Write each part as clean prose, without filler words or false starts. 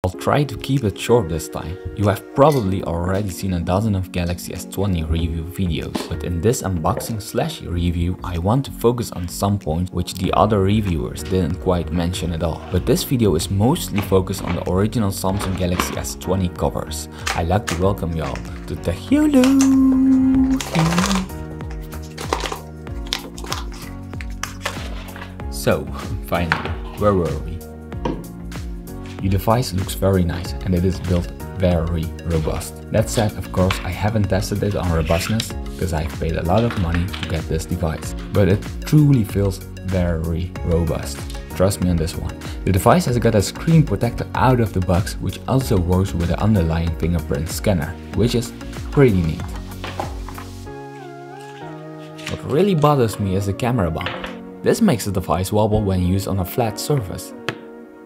I'll try to keep it short this time. You have probably already seen a dozen of Galaxy S20 review videos, but in this unboxing/review I want to focus on some points which the other reviewers didn't quite mention at all. But this video is mostly focused on the original Samsung Galaxy S20 covers. I'd like to welcome y'all to the YOLO! So, finally, where were we? The device looks very nice and it is built very robust. That said, of course, I haven't tested it on robustness because I've paid a lot of money to get this device. But it truly feels very robust. Trust me on this one. The device has got a screen protector out of the box, which also works with the underlying fingerprint scanner, which is pretty neat. What really bothers me is the camera bump. This makes the device wobble when used on a flat surface.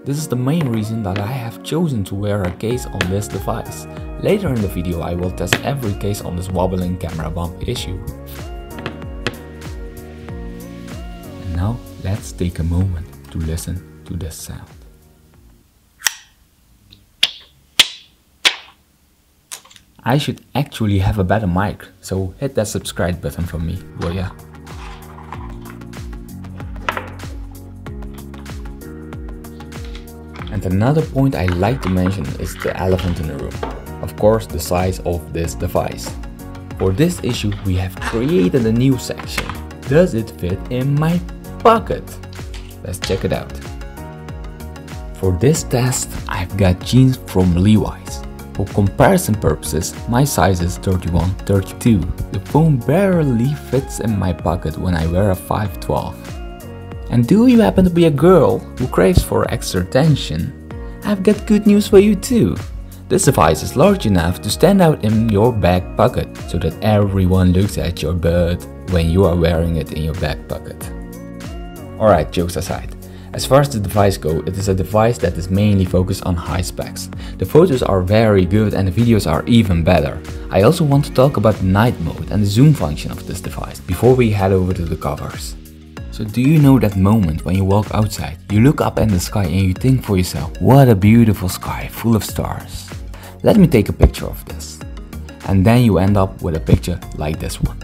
This is the main reason that I have chosen to wear a case on this device. Later in the video I will test every case on this wobbling camera bump issue. And now let's take a moment to listen to this sound. I should actually have a better mic, so hit that subscribe button for me, will ya? And another point I like to mention is the elephant in the room. Of course, the size of this device. For this issue, we have created a new section. Does it fit in my pocket? Let's check it out. For this test, I've got jeans from Levi's. For comparison purposes, my size is 31-32. The phone barely fits in my pocket when I wear a 512. And do you happen to be a girl who craves for extra attention? I've got good news for you too. This device is large enough to stand out in your back pocket so that everyone looks at your butt when you are wearing it in your back pocket. Alright, jokes aside. As far as the device goes, it is a device that is mainly focused on high specs. The photos are very good and the videos are even better. I also want to talk about the night mode and the zoom function of this device before we head over to the covers. So do you know that moment when you walk outside, you look up in the sky and you think for yourself, what a beautiful sky full of stars. Let me take a picture of this. And then you end up with a picture like this one.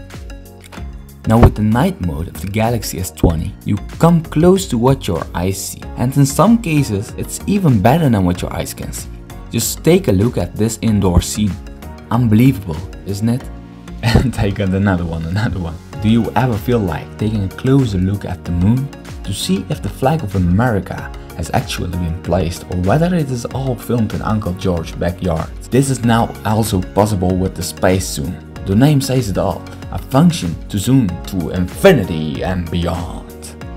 Now with the night mode of the Galaxy S20, you come close to what your eyes see. And in some cases, it's even better than what your eyes can see. Just take a look at this indoor scene. Unbelievable, isn't it? And I got another one. Do you ever feel like taking a closer look at the moon to see if the flag of America has actually been placed or whether it is all filmed in Uncle George's backyard? This is now also possible with the space zoom. The name says it all, a function to zoom to infinity and beyond.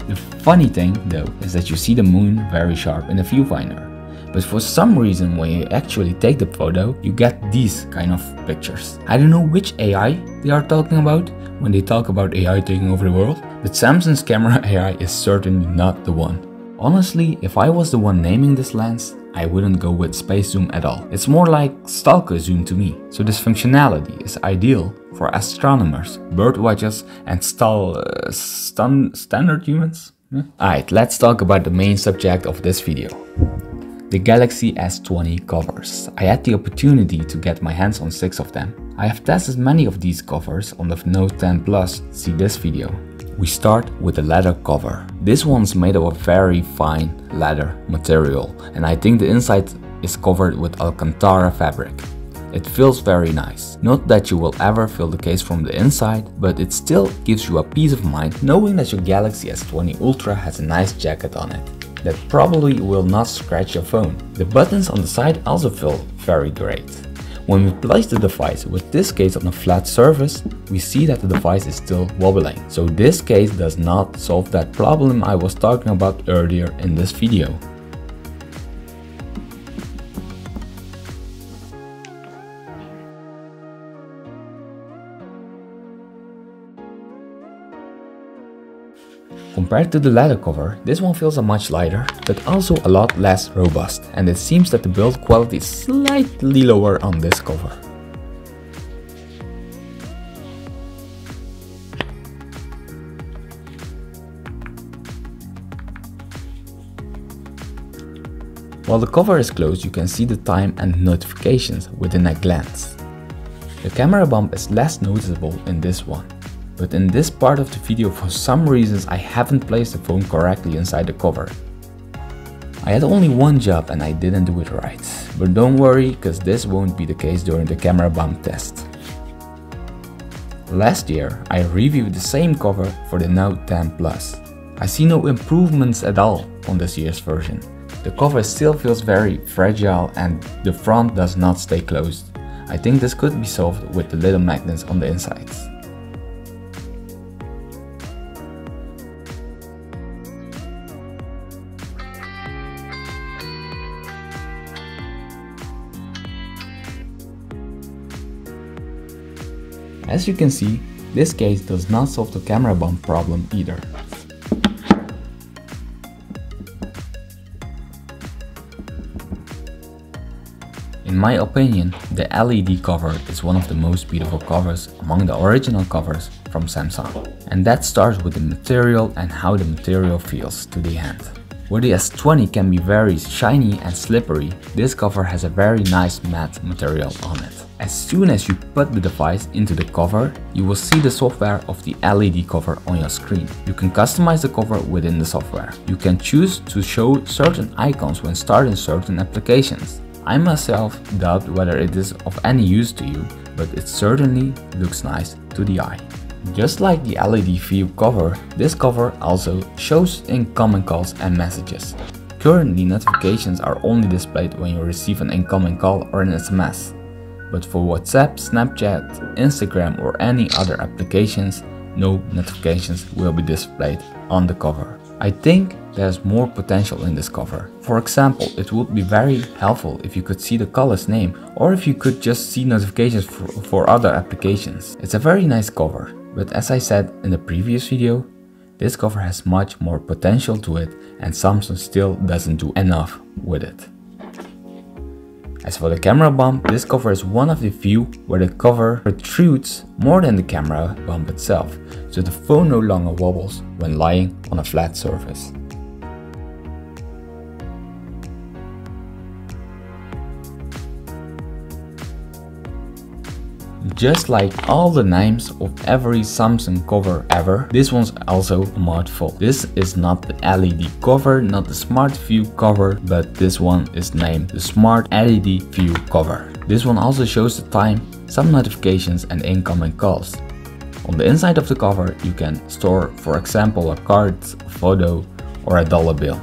The funny thing though is that you see the moon very sharp in the viewfinder. But for some reason when you actually take the photo, you get these kind of pictures. I don't know which AI they are talking about when they talk about AI taking over the world, but Samsung's camera AI is certainly not the one. Honestly, if I was the one naming this lens, I wouldn't go with space zoom at all. It's more like stalker zoom to me. So this functionality is ideal for astronomers, bird watchers and standard humans. Alright, let's talk about the main subject of this video. The Galaxy S20 covers. I had the opportunity to get my hands on 6 of them. I have tested many of these covers on the Note 10 Plus, see this video. We start with the leather cover. This one's made of a very fine leather material and I think the inside is covered with Alcantara fabric. It feels very nice. Not that you will ever feel the case from the inside, but it still gives you a peace of mind knowing that your Galaxy S20 Ultra has a nice jacket on it that probably will not scratch your phone. The buttons on the side also feel very great. When we place the device with this case on a flat surface, we see that the device is still wobbling. So this case does not solve that problem I was talking about earlier in this video. Compared to the leather cover, this one feels much lighter, but also a lot less robust, and it seems that the build quality is slightly lower on this cover. While the cover is closed, you can see the time and notifications within a glance. The camera bump is less noticeable in this one, but in this part of the video for some reasons I haven't placed the phone correctly inside the cover. I had only one job and I didn't do it right, but don't worry, cause this won't be the case during the camera bump test. Last year I reviewed the same cover for the Note 10 Plus. I see no improvements at all on this year's version. The cover still feels very fragile and the front does not stay closed. I think this could be solved with the little magnets on the insides. As you can see, this case does not solve the camera bump problem either. In my opinion, the LED cover is one of the most beautiful covers among the original covers from Samsung. And that starts with the material and how the material feels to the hand. Where the S20 can be very shiny and slippery, this cover has a very nice matte material on it. As soon as you put the device into the cover, you will see the software of the LED cover on your screen. You can customize the cover within the software. You can choose to show certain icons when starting certain applications. I myself doubt whether it is of any use to you, but it certainly looks nice to the eye. Just like the LED view cover, this cover also shows incoming calls and messages. Currently, notifications are only displayed when you receive an incoming call or an SMS. But for WhatsApp, Snapchat, Instagram or any other applications, no notifications will be displayed on the cover. I think there's more potential in this cover. For example, it would be very helpful if you could see the caller's name or if you could just see notifications for other applications. It's a very nice cover, but as I said in the previous video, this cover has much more potential to it and Samsung still doesn't do enough with it. As for the camera bump, this cover is one of the few where the cover protrudes more than the camera bump itself, so the phone no longer wobbles when lying on a flat surface. Just like all the names of every Samsung cover ever, this one's also a mouthful. This is not the LED cover, not the Smart View cover, but this one is named the Smart LED View cover. This one also shows the time, some notifications and incoming calls. On the inside of the cover you can store, for example, a card, a photo or a dollar bill.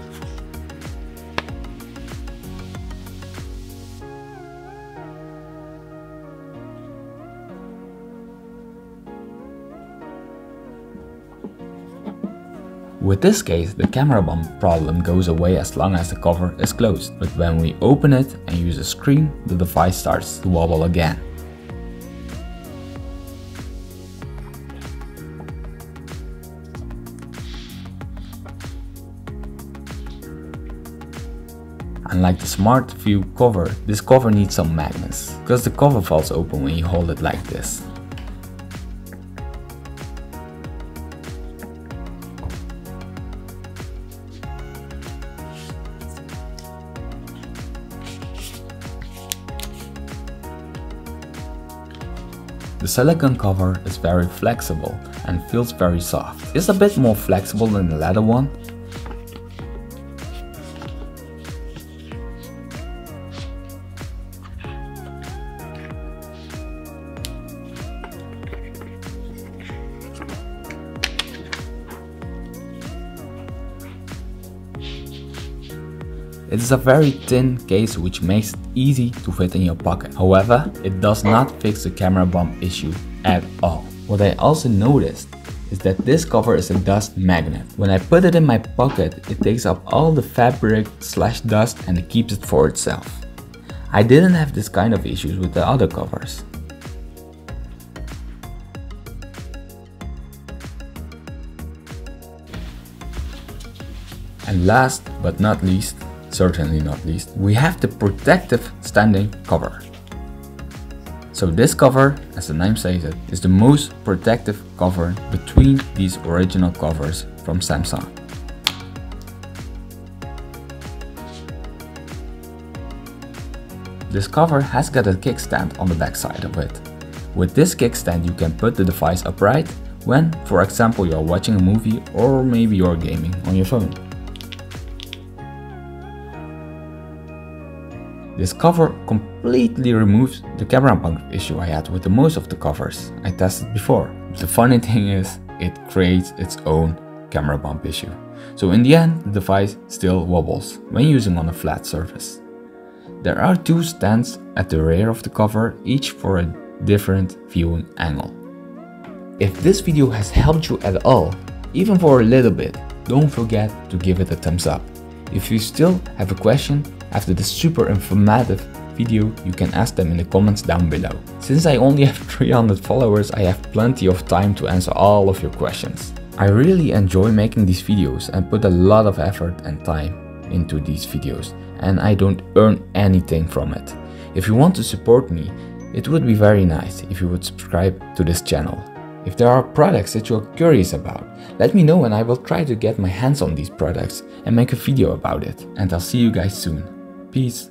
With this case, the camera bump problem goes away as long as the cover is closed, but when we open it and use a screen, the device starts to wobble again. Unlike the Smart View cover, this cover needs some magnets, because the cover falls open when you hold it like this. The silicone cover is very flexible and feels very soft. It's a bit more flexible than the leather one. It is a very thin case which makes it easy to fit in your pocket. However, it does not fix the camera bump issue at all. What I also noticed is that this cover is a dust magnet. When I put it in my pocket, it takes up all the fabric / dust and it keeps it for itself. I didn't have this kind of issues with the other covers. And last but not least, certainly not least, we have the protective standing cover. So this cover, as the name says it, is the most protective cover between these original covers from Samsung. This cover has got a kickstand on the back side of it. With this kickstand you can put the device upright when, for example, you're watching a movie or maybe you're gaming on your phone. This cover completely removes the camera bump issue I had with the most of the covers I tested before. The funny thing is, it creates its own camera bump issue. So in the end, the device still wobbles when using on a flat surface. There are two stands at the rear of the cover, each for a different viewing angle. If this video has helped you at all, even for a little bit, don't forget to give it a thumbs up. If you still have a question after this super informative video, you can ask them in the comments down below. Since I only have 300 followers, I have plenty of time to answer all of your questions. I really enjoy making these videos and put a lot of effort and time into these videos, and I don't earn anything from it. If you want to support me, it would be very nice if you would subscribe to this channel. If there are products that you're curious about, let me know and I will try to get my hands on these products and make a video about it. And I'll see you guys soon. Peace.